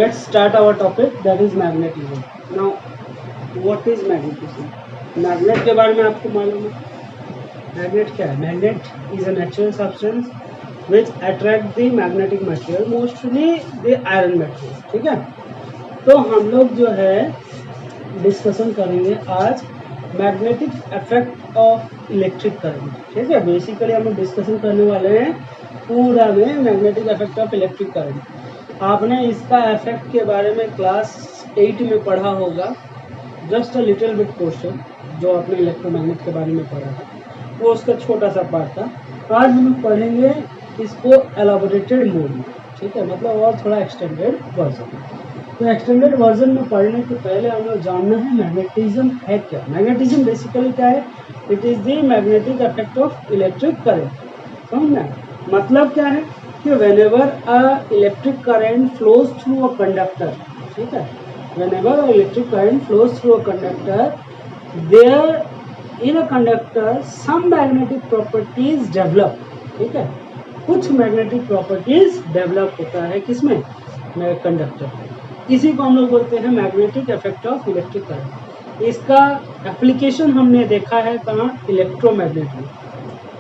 let's start our topic, that is magnetism. Now what is magnetism? Magnet के बारे में आपको मालूम है? मैग्नेट क्या है? Magnet is a natural substance which attract the magnetic material, mostly the iron material. ठीक है, तो हम लोग जो है डिस्कशन करेंगे आज magnetic effect of electric current. ठीक है, बेसिकली हम लोग डिस्कशन करने वाले हैं पूरा में magnetic effect of electric current. आपने इसका इफेक्ट के बारे में क्लास 8 में पढ़ा होगा, just a little bit question जो आपने इलेक्ट्रोमैग्नेट के बारे में पढ़ा था, वो उसका छोटा सा पार्ट था. आज हम लोग पढ़ेंगे इसको एलाबोरेटेड मोड में. ठीक है, मतलब और थोड़ा एक्सटेंडेड वर्जन. तो एक्सटेंडेड वर्जन में पढ़ने के पहले हम लोग जानना है मैग्नेटिज्म है क्या. मैग्नेटिज्म बेसिकली क्या है? It is the magnetic effect of electric current. समझना, मतलब क्या है कि whenever a electric current flows through a conductor, ठीक है, whenever a electric current flows through a conductor, there in a conductor some magnetic properties develop. ठीक है, कुछ मैग्नेटिक प्रॉपर्टीज डेवलप होता है किसमें? कंडक्टर. इसी को हम लोग बोलते हैं magnetic effect of electric current. इसका एप्लीकेशन हमने देखा है कहाँ? इलेक्ट्रोमैग्नेट में.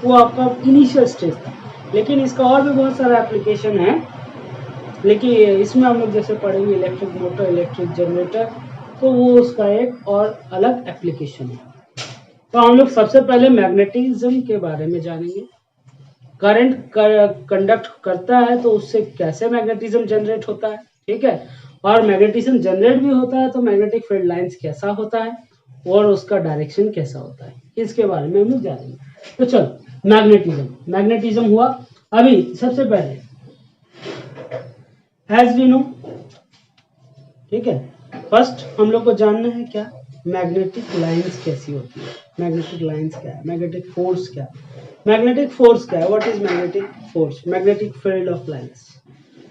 वो आपका इनिशियल स्टेज था, लेकिन इसका और भी बहुत सारा एप्लीकेशन है. लेकिन इसमें हम लोग जैसे पढ़ेंगे इलेक्ट्रिक मोटर, इलेक्ट्रिक जनरेटर, तो वो उसका एक और अलग एप्लीकेशन है. तो हम लोग सबसे पहले मैग्नेटिज्म के बारे में जानेंगे. करंट कंडक्ट करता है तो उससे कैसे मैग्नेटिज्म जनरेट होता है. ठीक है, और मैग्नेटिज्म जनरेट भी होता है तो मैग्नेटिक फील्ड लाइंस कैसा होता है और उसका डायरेक्शन कैसा होता है, इसके बारे में हम लोग जानेंगे. तो चलो, मैग्नेटिज्म हुआ. अभी सबसे पहले एज वी नो, ठीक है, फर्स्ट हम लोग को जानना है क्या मैग्नेटिक लाइंस कैसी होती है. मैग्नेटिक लाइंस क्या है? मैग्नेटिक फोर्स क्या है? मैग्नेटिक फोर्स क्या है? What is magnetic force? Magnetic field of lines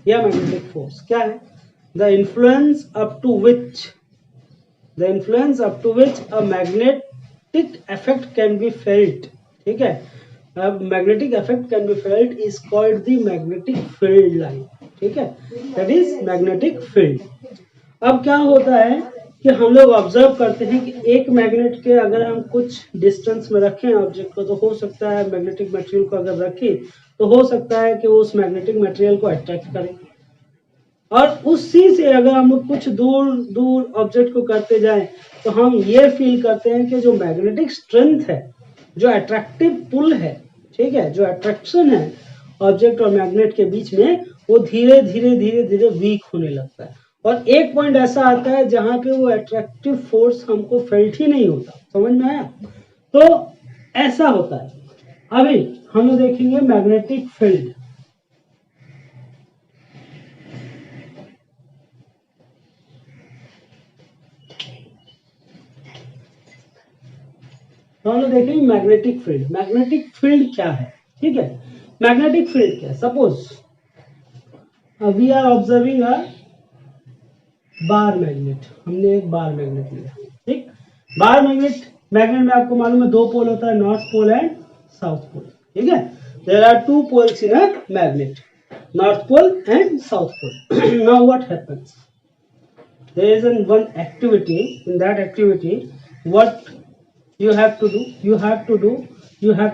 या मैग्नेटिक फोर्स क्या है? The influence up to which a magnetic effect can be felt. ठीक है, magnetic effect can be felt is called the magnetic field line. ठीक है, that is magnetic field. अब क्या होता है कि हम लोग ऑब्जर्व करते हैं कि एक मैग्नेट के अगर हम कुछ डिस्टेंस में रखें ऑब्जेक्ट को, तो हो सकता है मैग्नेटिक मटेरियल को अगर रखें तो हो सकता है कि वो उस मैग्नेटिक मटेरियल को अट्रैक्ट करे. और उसी से अगर हम लोग कुछ दूर दूर ऑब्जेक्ट को करते जाएं तो हम ये फील करते हैं कि जो मैग्नेटिक स्ट्रेंथ है, जो अट्रैक्टिव पुल है, ठीक है, जो अट्रैक्शन है ऑब्जेक्ट और मैग्नेट के बीच में, वो धीरे धीरे धीरे धीरे वीक होने लगता है. और एक पॉइंट ऐसा आता है जहां पे वो अट्रैक्टिव फोर्स हमको फेल्ट ही नहीं होता. समझ में आया? तो ऐसा होता है. अभी हम लोग देखेंगे मैग्नेटिक फील्ड. तो हम लोग देखेंगे मैग्नेटिक फील्ड. मैग्नेटिक फील्ड क्या है? ठीक है, मैग्नेटिक फील्ड क्या है? Suppose we are observing a bar magnet. हमने एक बार मैग्नेट लिया. ठीक, बार मैग्नेट में आपको मालूम है दो पोल होता है, north pole and south pole. ठीक है, there are two poles in a magnet, north pole and south pole. Now what happens? There is one activity. In that activity what you have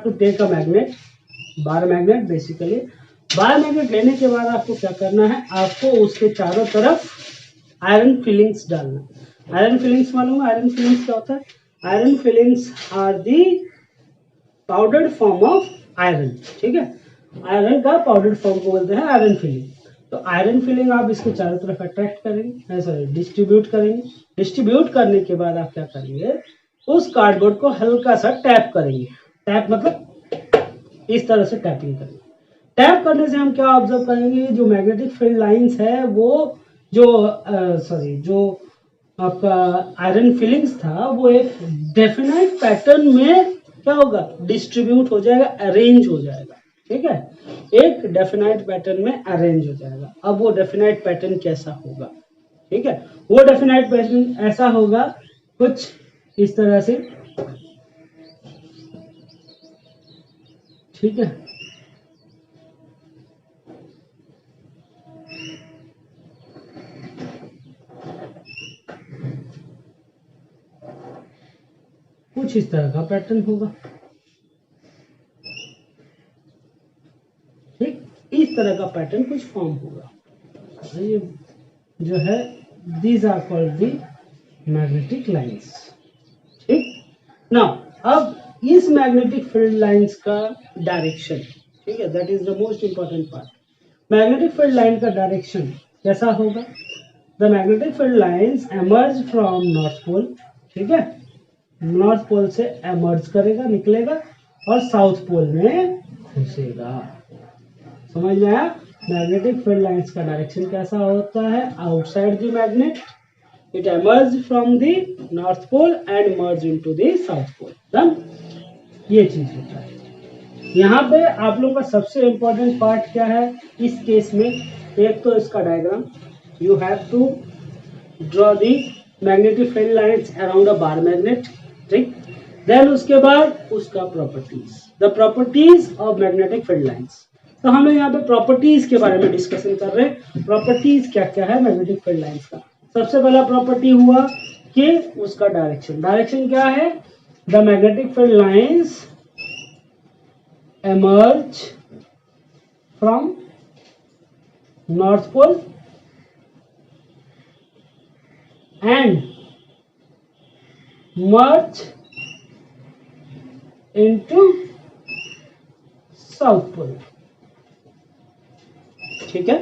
to take a magnet, bar magnet. Basically bar magnet लेने के बाद आपको क्या करना है? आपको उसके चारों तरफ आयरन फिलिंग्स डालना. आयरन फिलिंग्स मालूम है? आयरन फिलिंग्स क्या होता है? Iron filings are the powdered form of iron. ठीक है, आयरन का पाउडर्ड फॉर्म को बोलते हैं आयरन फिलिंग. तो आयरन फिलिंग आप इसके चारों तरफ अट्रैक्ट करेंगे, सॉरी डिस्ट्रीब्यूट करेंगे. डिस्ट्रीब्यूट करने के बाद आप क्या करेंगे? उस कार्डबोर्ड को हल्का सा टैप करेंगे. टैप मतलब इस तरह से टैपिंग करेंगे. टैप करने से हम क्या ऑब्जर्व करेंगे? जो मैग्नेटिक फील्ड लाइंस है वो जो आपका आयरन फिलिंग्स था वो एक डेफिनाइट पैटर्न में क्या होगा? डिस्ट्रीब्यूट हो जाएगा, अरेंज हो जाएगा. ठीक है, एक डेफिनाइट पैटर्न में अरेंज हो जाएगा. अब वो डेफिनाइट पैटर्न कैसा होगा? ठीक है, वो डेफिनाइट पैटर्न ऐसा होगा कुछ इस तरह से. ठीक है, कुछ इस तरह का पैटर्न होगा, ठीक, इस तरह का पैटर्न कुछ फॉर्म होगा। ये जो है these are called the magnetic lines, ठीक। नाउ अब इस मैग्नेटिक फील्ड लाइंस का डायरेक्शन, ठीक है, that is the most important part. Magnetic field line का डायरेक्शन कैसा होगा? The magnetic field lines emerge from north pole, ठीक है, नॉर्थ पोल से एमर्ज करेगा, निकलेगा और साउथ पोल में घुसेगा। समझ में आया? मैग्नेटिक फील्ड लाइंस का डायरेक्शन कैसा होता है? Outside the magnet, it emerge from the north pole and merge into the south pole. Done, ये चीज होता है। यहाँ पे आप लोग का सबसे इंपॉर्टेंट पार्ट क्या है इस केस में? एक तो इसका diagram, you have to draw the magnetic field lines around a bar magnet, ठीक। देन उसके बाद उसका properties, the properties of magnetic field lines. तो हम लोग यहाँ पे प्रॉपर्टीज के बारे में डिस्कशन कर रहे हैं। प्रॉपर्टीज क्या क्या है मैग्नेटिक फील्ड लाइंस का? सबसे पहला प्रॉपर्टी हुआ कि उसका डायरेक्शन। डायरेक्शन क्या है? The magnetic field lines emerge from north pole and merge into south pole, ठीक है।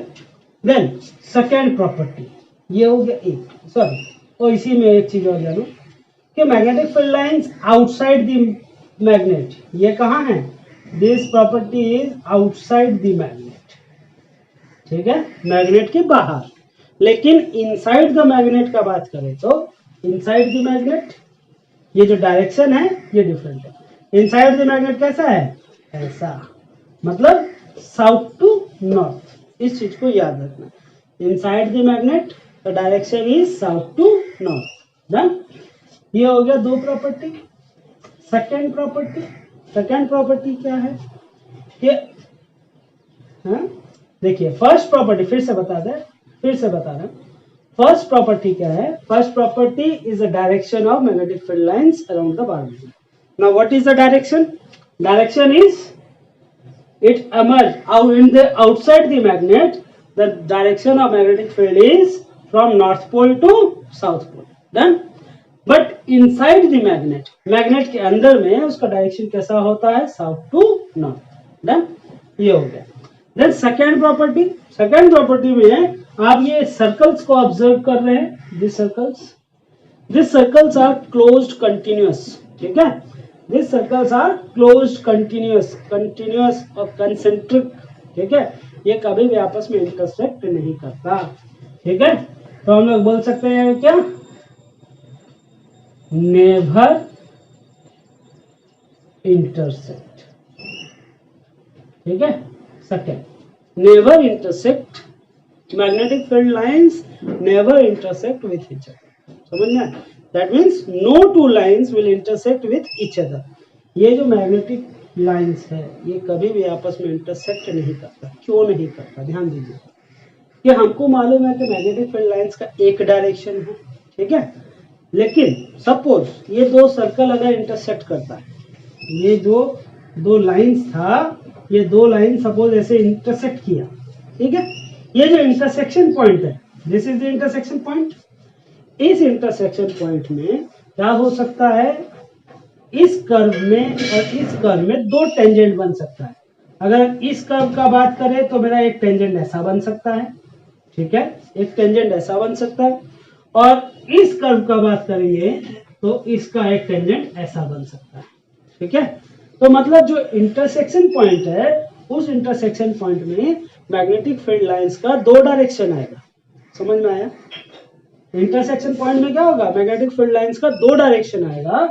देन सेकेंड प्रॉपर्टी, ये हो गया एक, सॉरी, और इसी में एक चीज और जानो कि magnetic field lines outside the magnet, ये कहाँ है? This property is outside the magnet, ठीक है, मैग्नेट के बाहर। लेकिन इनसाइड द मैग्नेट का बात करें तो इनसाइड द मैग्नेट ये जो डायरेक्शन है ये डिफरेंट है। इनसाइड द मैग्नेट कैसा है? ऐसा, मतलब साउथ टू नॉर्थ, इस चीज को याद रखना। Inside the magnet the direction is south to north. Done, ये हो गया दो property. Second property, second property क्या है कि देखिए फर्स्ट प्रॉपर्टी फिर से बता दें, फर्स्ट प्रॉपर्टी क्या है? First property is the direction of magnetic field lines around the bar magnet. Now what is the direction? Direction is it emerge out in the outside the magnet, the direction of magnetic field is from north pole to south pole. Done. But inside the magnet, magnet के अंदर में उसका direction कैसा होता है? South to north. Done, ये हो गया। देन सेकेंड प्रॉपर्टी में आप ये सर्कल्स को ऑब्जर्व कर रहे हैं। This circles are closed continuous, ठीक है, this circles are closed continuous और कंसेंट्रिक, ठीक है, ये कभी भी आपस में इंटरसेक्ट नहीं करता, ठीक है। तो हम लोग बोल सकते हैं क्या? नेवर इंटरसेक्ट, ठीक है। Second, never intersect, magnetic field lines never intersect with each other. समझ में? That means no two lines will intersect with each other. ये जो मैग्नेटिक लाइंस है ये कभी भी आपस में इंटरसेक्ट नहीं करता। क्यों नहीं करता? ध्यान दीजिए कि हमको मालूम है कि मैग्नेटिक फील्ड लाइंस का एक डायरेक्शन है, ठीक है, लेकिन सपोज ये दो सर्कल अगर इंटरसेक्ट करता है, ये जो दो लाइंस था, ये दो लाइन सपोज ऐसे इंटरसेक्ट किया, ठीक है, ये जो इंटरसेक्शन पॉइंट है, this is the intersection point. इस इंटरसेक्शन पॉइंट में क्या हो सकता है? इस कर्व में और इस कर्व में दो टेंजेंट बन सकता है। अगर इस कर्व का बात करें तो मेरा एक टेंजेंट ऐसा बन सकता है, ठीक है, एक टेंजेंट ऐसा बन सकता है, और इस कर्व का बात करेंगे तो इसका एक टेंजेंट ऐसा बन सकता है, ठीक है। तो मतलब जो इंटरसेक्शन पॉइंट है, उस इंटरसेक्शन पॉइंट में मैग्नेटिक फील्ड लाइंस का दो डायरेक्शन आएगा। समझ में आया? इंटरसेक्शन पॉइंट में क्या होगा? मैग्नेटिक फील्ड लाइंस का दो डायरेक्शन आएगा,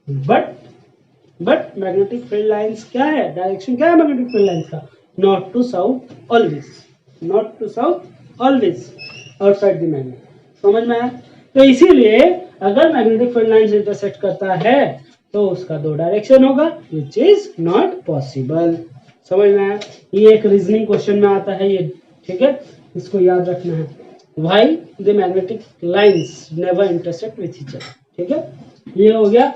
बट मैग्नेटिक फील्ड लाइंस क्या है? डायरेक्शन क्या है मैग्नेटिक फील्ड लाइंस का? North to south always, north to south always, outside the magnet. समझ में आया? तो इसीलिए अगर मैग्नेटिक फील्ड लाइंस इंटरसेक्ट करता है तो उसका दो डायरेक्शन होगा, विच इज नॉट पॉसिबल। समझ में आया? ये एक रीजनिंग क्वेश्चन में आता है ये, ठीक है, इसको याद रखना है। Why the magnetic lines never intersect with each other, ठीक है। ये हो गया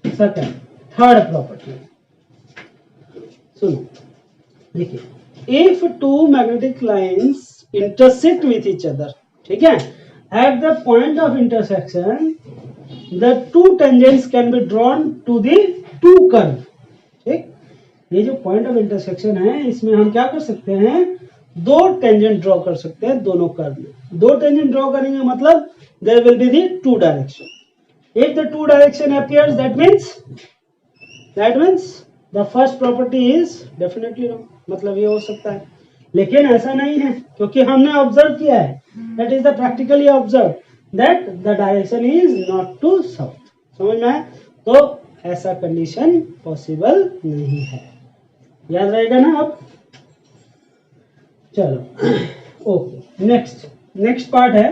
सेकंड, थर्ड प्रॉपर्टी सुनो, देखिए if two magnetic lines intersect with each other, ठीक है, at the point of intersection the two tangents can be drawn to the two curve, ठीक, ये जो पॉइंट ऑफ इंटरसेक्शन है इसमें हम क्या कर सकते हैं, दो टेंजेंट ड्रॉ कर सकते हैं दोनों कर्व में। दो टेंजेंट ड्रॉ करेंगे मतलब there will be the two direction, if the two direction appears that means the first property is definitely wrong, मतलब ये हो सकता है, लेकिन ऐसा नहीं है क्योंकि हमने ऑब्जर्व किया है, that is the practically observe that the direction is north to south, समझ में आया, तो ऐसा कंडीशन पॉसिबल नहीं है, याद रहेगा ना अब। चलो ओके, नेक्स्ट पार्ट है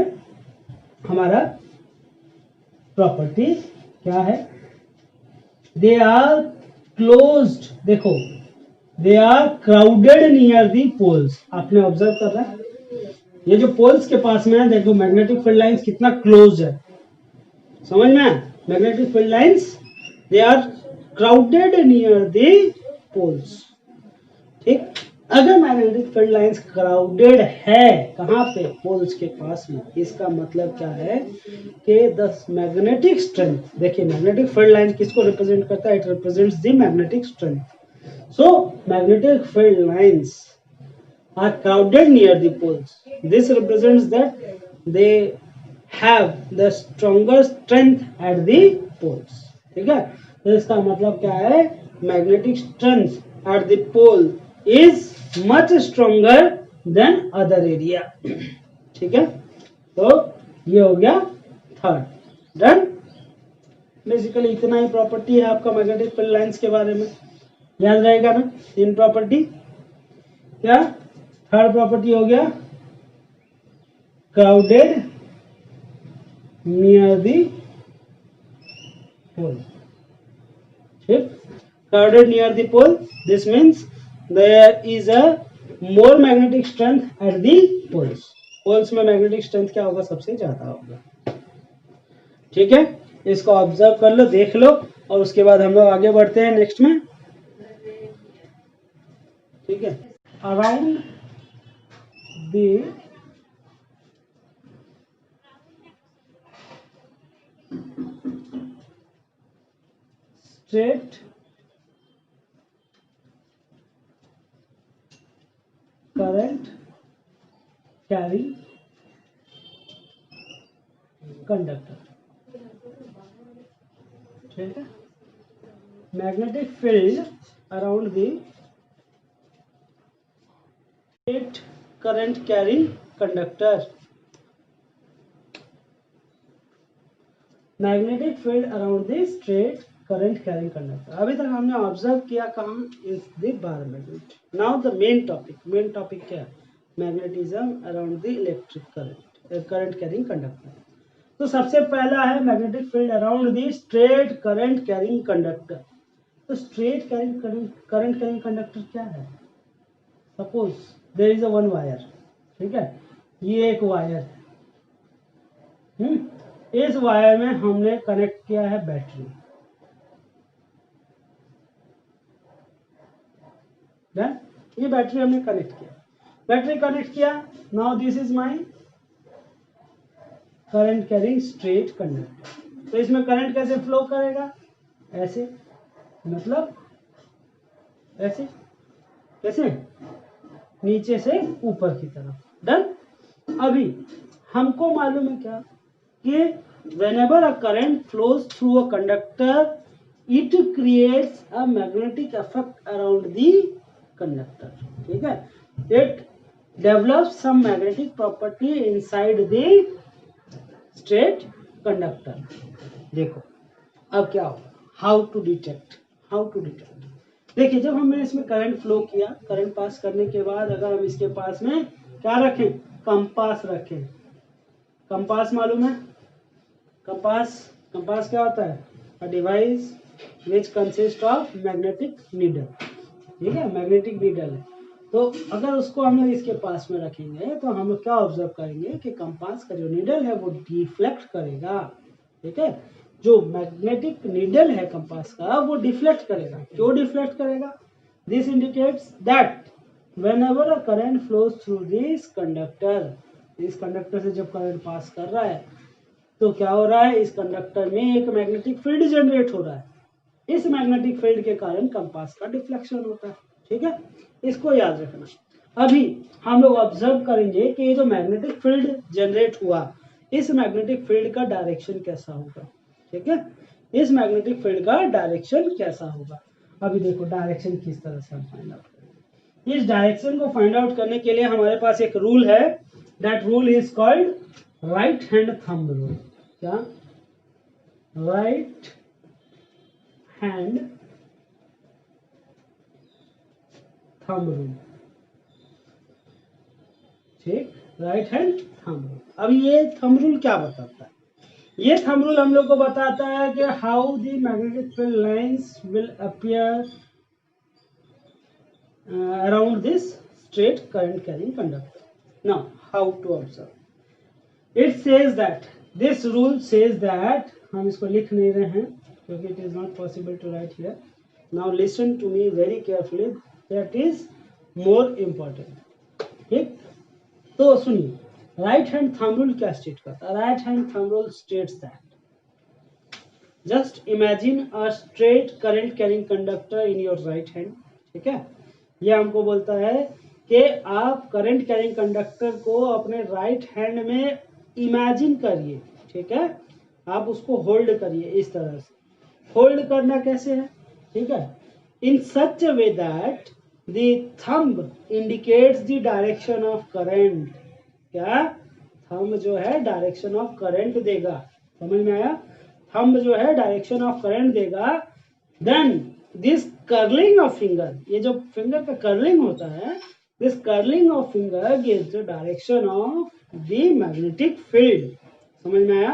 हमारा प्रॉपर्टी, क्या है, दे आर क्लोज्ड, देखो they are crowded near the poles, आपने ऑब्जर्व कर रहा है ये जो पोल्स के पास में है, देखो मैग्नेटिक फील्ड लाइंस कितना क्लोज है, समझ में, magnetic field lines they are crowded near the poles, ठीक, अगर मैग्नेटिक फील्ड लाइंस क्राउडेड है कहां पे, पोल्स के पास में, इसका मतलब क्या है कि द मैग्नेटिक स्ट्रेंथ, देखिए मैग्नेटिक फील्ड लाइन किसको रिप्रेजेंट करता है, it represents the magnetic strength, so magnetic field lines are crowded near the poles, this represents that they have the stronger strength at the poles, ठीक है, तो इसका मतलब क्या है, magnetic strength at the pole is much stronger than other area, ठीक है, तो ये हो गया थर्ड, डन, बेसिकली इतना ही प्रॉपर्टी है आपका मैग्नेटिक फील्ड लाइंस के बारे में, याद रहेगा ना, तीन प्रॉपर्टी, क्या, थर्ड प्रॉपर्टी हो गया क्राउडेड नियर दी पोल, ठीक, crowded near the pole, this means there is a more magnetic strength at the poles, poles में मैग्नेटिक स्ट्रेंथ क्या होगा, सबसे ज्यादा होगा, ठीक है, इसको ऑब्जर्व कर लो, देख लो, और उसके बाद हम लोग आगे बढ़ते हैं नेक्स्ट में, ठीक है, around the straight current carrying conductor, ठीक है, magnetic field around the straight current carrying conductor, magnetic field around the straight current carrying conductor, अभी तक हमने ऑब्जर्व किया कहाँ, in the bar magnet, now the main topic क्या है, magnetism around the electric current carrying conductor, तो सबसे पहला है magnetic field around the straight current carrying conductor, तो स्ट्रेट करंट कैरिंग कंडक्टर क्या है, suppose there is a one wire, ठीक है, ये एक वायर है, इस वायर में हमने कनेक्ट किया है बैटरी, ये बैटरी हमने कनेक्ट किया, now this is my current carrying straight conductor, तो इसमें करंट कैसे फ्लो करेगा, ऐसे, मतलब ऐसे, कैसे, नीचे से ऊपर की तरफ, डन। अभी हमको मालूम है क्या कि whenever a current flows through a conductor it creates a magnetic effect around the conductor, ठीक है, it develops some magnetic property inside the straight conductor। देखो अब क्या होगा, हाउ टू डिटेक्ट, देखिए जब हमने इसमें करंट फ्लो किया, करंट पास करने के बाद अगर हम इसके पास में क्या रखें, कंपास रखें, कंपास मालूम है, कंपास क्या होता है, a device which consist of magnetic needle, ठीक है, मैग्नेटिक नीडल है, तो अगर उसको हम लोग इसके पास में रखेंगे तो हम लोग क्या ऑब्जर्व करेंगे कि कंपास का जो नीडल है वो डिफ्लेक्ट करेगा, ठीक है, जो मैग्नेटिक नीडल है कंपास का वो डिफ्लेक्ट करेगा। क्यों डिफ्लेक्ट करेगा? This indicates that whenever a current flows through this conductor, इस कंडक्टर से जब करंट पास कर रहा है तो क्या हो रहा है, इस कंडक्टर में एक मैग्नेटिक फील्ड जनरेट हो रहा है। इस मैग्नेटिक फील्ड के कारण कंपास का डिफ्लेक्शन होता है। ठीक है, इसको याद रखना। अभी हम लोग ऑब्जर्व करेंगे कि ये जो मैग्नेटिक फील्ड जनरेट हुआ, इस मैग्नेटिक फील्ड का डायरेक्शन कैसा होगा। ठीक है, इस मैग्नेटिक फील्ड का डायरेक्शन कैसा होगा। अभी देखो डायरेक्शन किस तरह से हम फाइंड आउट करेंगे। इस डायरेक्शन को फाइंड आउट करने के लिए हमारे पास एक रूल है, that rule is called right hand thumb rule. क्या? Right hand thumb rule. ठीक, राइट हैंड थंब रूल। अब ये थंब रूल क्या बताता है? ये थंब रूल हम लोग को बताता है कि how the magnetic field lines will appear around this straight current carrying conductor. Now how to observe? It says that this rule says that, हम इसको लिख नहीं रहे हैं क्योंकि it is not possible to write here. Now listen to me very carefully, that is more important. ठीक, तो सुनिए, राइट हैंड थंब रूल क्या स्टेट करता है? Right hand thumb rule states that just imagine a straight current carrying conductor in your right hand. ठीक है, ये हमको बोलता है कि आप करंट कैरिंग कंडक्टर को अपने राइट हैंड में इमेजिन करिए। ठीक है, आप उसको होल्ड करिए इस तरह से। होल्ड करना कैसे है? ठीक है, in such a way that the thumb indicates the direction of current. क्या? थंब जो है डायरेक्शन ऑफ करंट देगा। समझ में आया? थंब जो है डायरेक्शन ऑफ करंट देगा। Then this curling of finger, ये जो फिंगर का कर्लिंग होता है, this curling of finger gives the direction of the magnetic field. समझ में आया?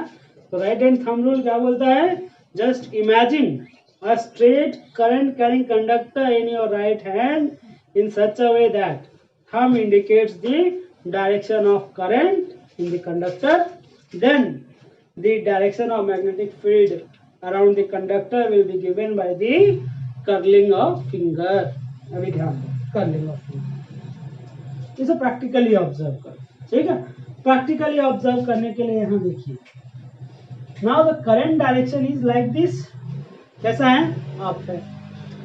तो राइट हैंड थंब रूल क्या बोलता है? Just imagine a straight current carrying conductor in your right hand in such a way that thumb indicates the direction of current in the conductor, then the direction of magnetic field around the conductor will be given by the curling of finger. अभी ध्यान दो, curling of finger इसे practically observe करो। ठीक है, practically observe करने के लिए यहाँ देखिए, now the current direction is like this. कैसा है? अप है।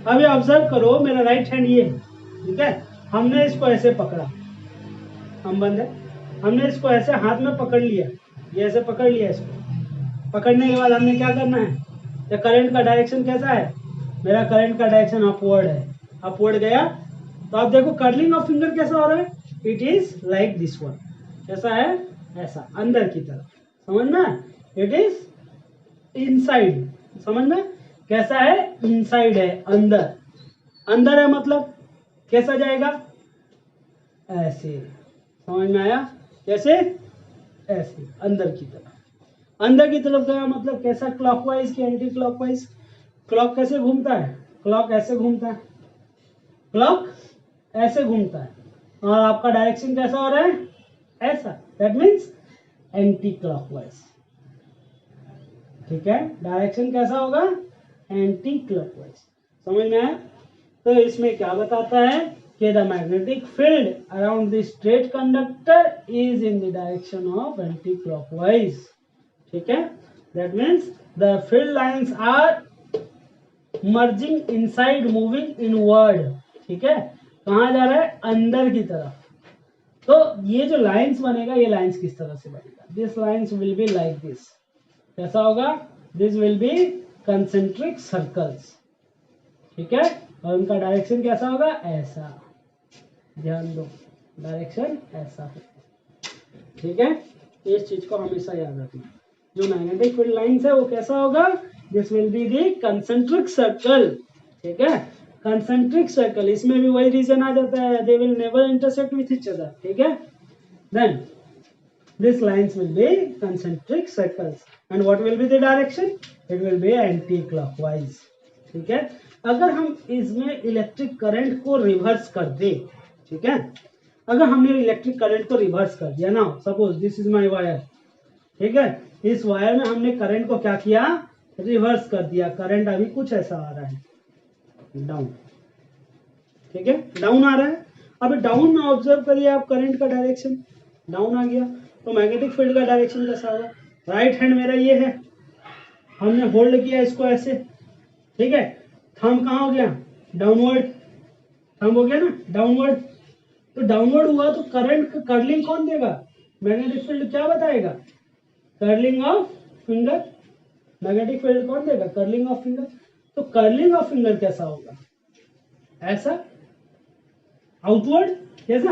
अभी ऑब्जर्व करो, मेरा राइट हैंड ये है। ठीक है, हमने इसको ऐसे पकड़ा, हम बंद है, हमने इसको ऐसे हाथ में पकड़ लिया, ये ऐसे पकड़ लिया। इसको पकड़ने के बाद हमने क्या करना है? ये करंट का डायरेक्शन कैसा है? मेरा करंट का डायरेक्शन अपवर्ड है, अपवर्ड गया। तो आप देखो कर्लिंग ऑफ फिंगर कैसा हो रहा है? It is like this one. कैसा है? ऐसा, अंदर की तरफ। समझ में? It is inside. समझ में? कैसा है? इनसाइड है, अंदर। अंदर है मतलब कैसा जाएगा? ऐसे। समझ में आया? कैसे? ऐसे, अंदर की तरफ। अंदर की तरफ गया मतलब कैसा? क्लॉकवाइज की एंटी क्लॉकवाइज। क्लॉक कैसे घूमता है? क्लॉक ऐसे घूमता है, क्लॉक ऐसे घूमता है, और आपका डायरेक्शन कैसा हो रहा है? ऐसा। That means anti clockwise. ठीक है, डायरेक्शन कैसा होगा? Anti clockwise. समझ में आया? तो इसमें क्या बताता है कि the magnetic field around the straight conductor is in the direction of anti clockwise. ठीक है, that means the field lines are merging inside, moving inward. ठीक है, कहाँ जा रहा है? अंदर की तरफ। तो ये जो लाइंस बनेगा, ये लाइंस किस तरह से बनेगा? This lines will be like this. कैसा होगा? This will be concentric circles. ठीक है, और उनका डायरेक्शन कैसा होगा? ऐसा। ध्यान दो, डायरेक्शन ऐसा है। ठीक है, इस चीज को हमेशा याद रखना। जो मैग्नेटिक फील्ड लाइंस है वो कैसा होगा? This will be the concentric circle. ठीक है, कंसेंट्रिक सर्कल, इसमें भी वही रीजन आ जाता है, they will never intersect with each other. ठीक है, then this lines will be concentric circles and what will be the direction? It will be anti clockwise. ठीक है, अगर हम इसमें इलेक्ट्रिक करंट को रिवर्स कर दे, ठीक है, अगर हमने इलेक्ट्रिक करंट को रिवर्स कर दिया ना, suppose this is my wire. ठीक है, इस वायर में हमने करंट को क्या किया? रिवर्स कर दिया, करंट अभी कुछ ऐसा आ रहा है डाउन, ठीक है, डाउन आ रहा है। अब डाउन में ऑब्जर्व करिए आप, करंट का डायरेक्शन डाउन आ गया, तो मैग्नेटिक फील्ड का डायरेक्शन कैसा होगा? राइट हैंड मेरा ये है, हमने होल्ड किया इसको ऐसे, ठीक है, थंब कहाँ हो गया? डाउनवर्ड, थंब हो गया ना डाउनवर्ड, तो डाउनवर्ड हुआ तो करंट का कर्लिंग कौन देगा? मैग्नेटिक फील्ड क्या बताएगा? Curling of finger, magnetic field कौन देगा? Curling of finger. तो कर्लिंग ऑफ फिंगर कैसा होगा? ऐसा, आउटवर्ड, कैसा?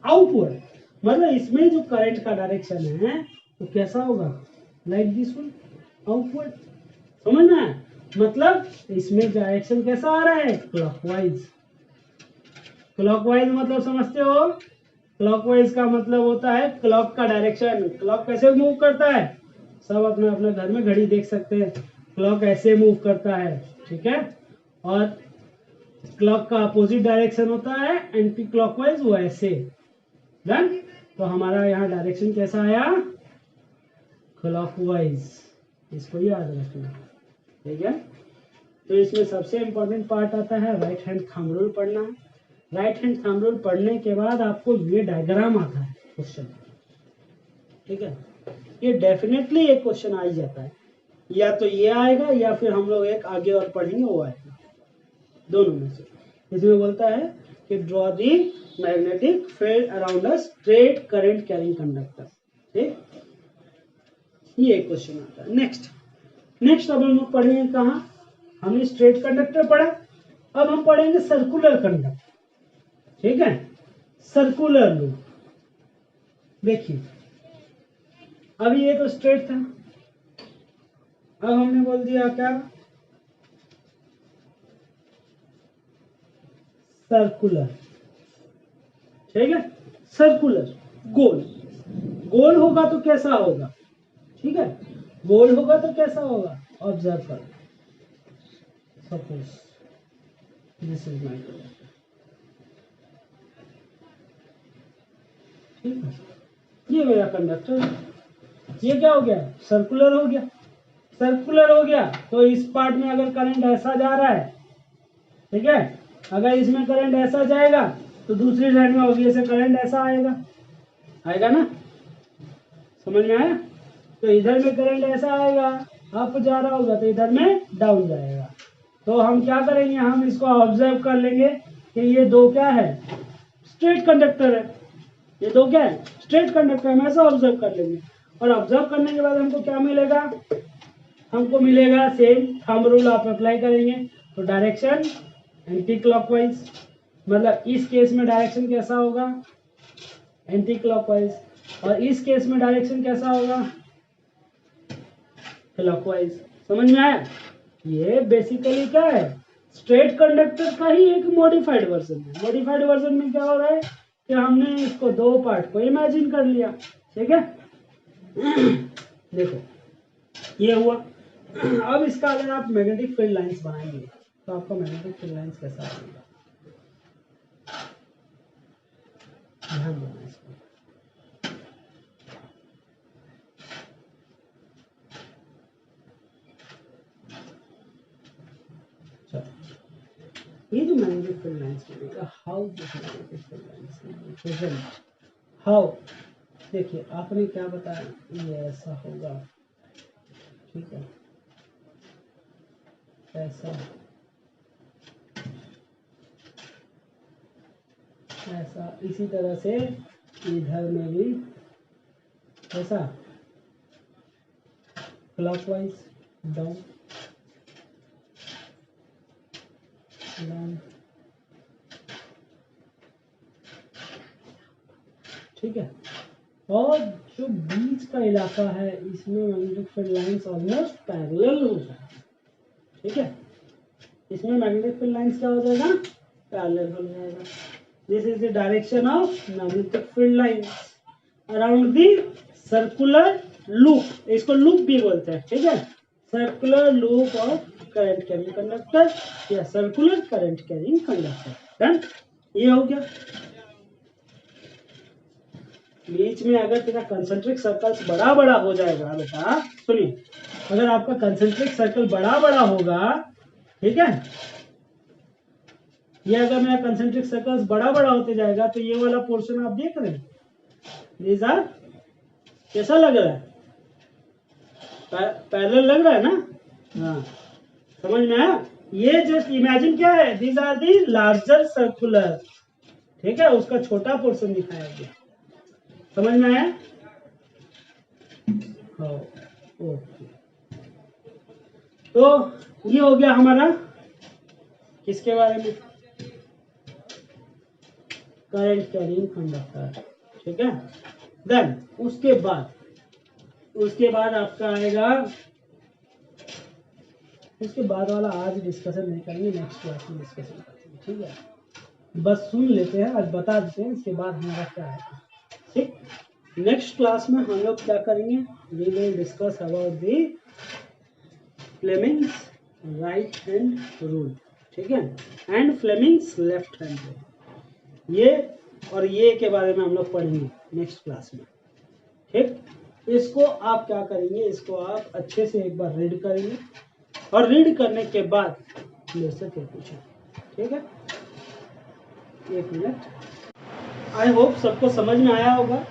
आउटवर्ड, मतलब इसमें जो करंट का डायरेक्शन है तो कैसा होगा? Like this one, outward. समझ में आया? मतलब इसमें डायरेक्शन कैसा आ रहा है? क्लॉकवाइज। क्लॉकवाइज मतलब समझते हो? क्लॉकवाइज का मतलब होता है क्लॉक का डायरेक्शन। क्लॉक कैसे मूव करता है? सब अपने अपने घर में घड़ी देख सकते हैं, क्लॉक ऐसे मूव करता है, ठीक है। और क्लॉक का अपोजिट डायरेक्शन होता है एंटी क्लॉकवाइज, वो ऐसे। डन। तो हमारा यहाँ डायरेक्शन कैसा आया? क्लॉकवाइज। इसको याद रखना, ठीक है। तो इसमें सबसे इंपॉर्टेंट पार्ट आता है राइट हैंड थंब रूल पढ़ना है। राइट हैंड थंब रूल पढ़ने के बाद आपको ये डायग्राम आता है क्वेश्चन, ठीक है। ये डेफिनेटली एक क्वेश्चन आ ही जाता है, या तो ये आएगा या फिर हम लोग एक आगे और पढ़ेंगे वो आएगा, दोनों में से। इसमें बोलता है कि draw the magnetic field around a straight current carrying conductor, ठीक, ये एक क्वेश्चन आता है। नेक्स्ट अब हम लोग पढ़ेंगे कहाँ? हमने स्ट्रेट कंडक्टर पढ़ा, अब हम पढ़ेंगे सर्कुलर कंडक्टर, ठीक है, सर्कुलर लूप। देखिए अभी ये तो स्ट्रेट था, अब हमने बोल दिया क्या? सर्कुलर, ठीक है, सर्कुलर, गोल। गोल होगा तो कैसा होगा? ठीक है, गोल होगा तो कैसा होगा? ऑब्जर्व करो, suppose this is my conductor, ठीक है, ये मेरा कंडक्टर है, ये क्या हो गया? सर्कुलर हो गया। सर्कुलर हो गया तो इस पार्ट में अगर करंट ऐसा जा रहा है, ठीक है, अगर इसमें करंट ऐसा जाएगा तो दूसरी साइड में ऑब्वियसली करंट ऐसा आएगा, आएगा ना? समझ में आया? तो इधर में करंट ऐसा आएगा, अप जा रहा होगा तो इधर में डाउन जाएगा। तो हम क्या करेंगे? हम इसको ऑब्जर्व कर लेंगे कि ये दो क्या है? स्ट्रेट कंडक्टर है। ये दो क्या है? Straight conductor. हम ऐसा ऑब्जर्व कर लेंगे, और ऑब्जर्व करने के बाद हमको क्या मिलेगा? हमको मिलेगा सेम थंब रूल आप अप्लाई करेंगे तो डायरेक्शन एंटी क्लॉकवाइज, मतलब इस केस में डायरेक्शन कैसा होगा? Anti clockwise. और इस केस में डायरेक्शन कैसा होगा? क्लॉकवाइज। समझ में आया? ये बेसिकली क्या है? स्ट्रेट कंडक्टर का ही एक मॉडिफाइड वर्जन है। मॉडिफाइड वर्जन में क्या हो रहा है कि हमने इसको दो पार्ट को इमेजिन कर लिया, ठीक है। देखो ये हुआ। अब इसका अगर आप मैग्नेटिक फील्ड लाइंस बनाएंगे तो आपका मैग्नेटिक फील्ड लाइंस कैसा आएगा? ध्यान देना इसको। ये जो मैग्नेटिक फील्ड लाइंस बनेगा, how this magnetic field lines present, how? देखिए आपने क्या बताया, ये ऐसा होगा, ठीक है, ऐसा, ऐसा, इसी तरह से इधर में भी ऐसा, क्लॉकवाइज, डाउन, डाउन, ठीक है। और जो बीच का इलाका है इसमें magnetic field lines almost parallel हो जाएगा, ठीक है। इसमें मैग्नेटिक फील्ड लाइंस क्या हो जाएगा? पैरेलल हो जाएगा। This is the direction of magnetic field lines around the circular loop, इसको लूप भी बोलते हैं, ठीक है। Circular loop of current carrying conductor या circular current carrying conductor. Done. ये हो गया। बीच में अगर तेरा कंसेंट्रिक सर्कल्स बड़ा बड़ा हो जाएगा बेटा, सुनिए, अगर आपका कंसेंट्रिक सर्कल बड़ा बड़ा होगा, ठीक है, ये अगर मेरा कंसेंट्रिक सर्कल बड़ा बड़ा होते जाएगा तो ये वाला पोर्शन आप देख रहे हैं, दीज आर, कैसा लग रहा है, पैरेलल लग रहा है ना, हाँ समझ में आया। ये जस्ट इमेजिन क्या है, these are the larger circular, ठीक है, उसका छोटा पोर्शन दिखाया गया, समझ में आया। ओके, तो ये हो गया हमारा किसके बारे में, करंट कैरिंग कंडक्टर, ठीक है। देन उसके बाद आपका आएगा, उसके बाद वाला आज डिस्कशन नहीं करेंगे, नेक्स्ट क्लास में डिस्कशन करेंगे, ठीक है। बस सुन लेते हैं, आज बता देते हैं, इसके बाद हमारा क्या है, ठीक। नेक्स्ट क्लास में हम लोग क्या करेंगे, we will discuss about the Fleming's right hand rule, ठीक है, and Fleming's left hand rule, ये और ये के बारे में हम लोग पढ़ेंगे नेक्स्ट क्लास में, ठीक। इसको आप क्या करेंगे, इसको आप अच्छे से एक बार रीड करेंगे और रीड करने के बाद मेरे से फिर पूछें, ठीक है। एक मिनट, आई होप सबको समझ में आया होगा,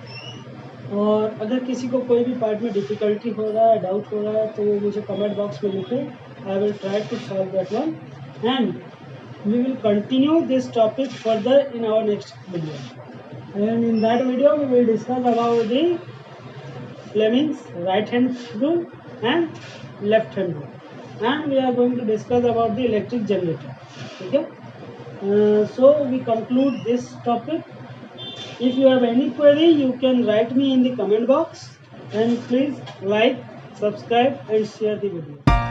और अगर किसी को कोई भी पार्ट में डिफिकल्टी हो रहा है, डाउट हो रहा है, तो मुझे कमेंट बॉक्स में लिखें, I will try to solve that one, and we will continue this topic further in our next video, and in that video we will discuss about the Fleming's right hand rule and left hand rule, and we are going to discuss about the electric generator, okay. So we conclude this topic. If you have any query, you can write me in the comment box, and please like, subscribe and share the video.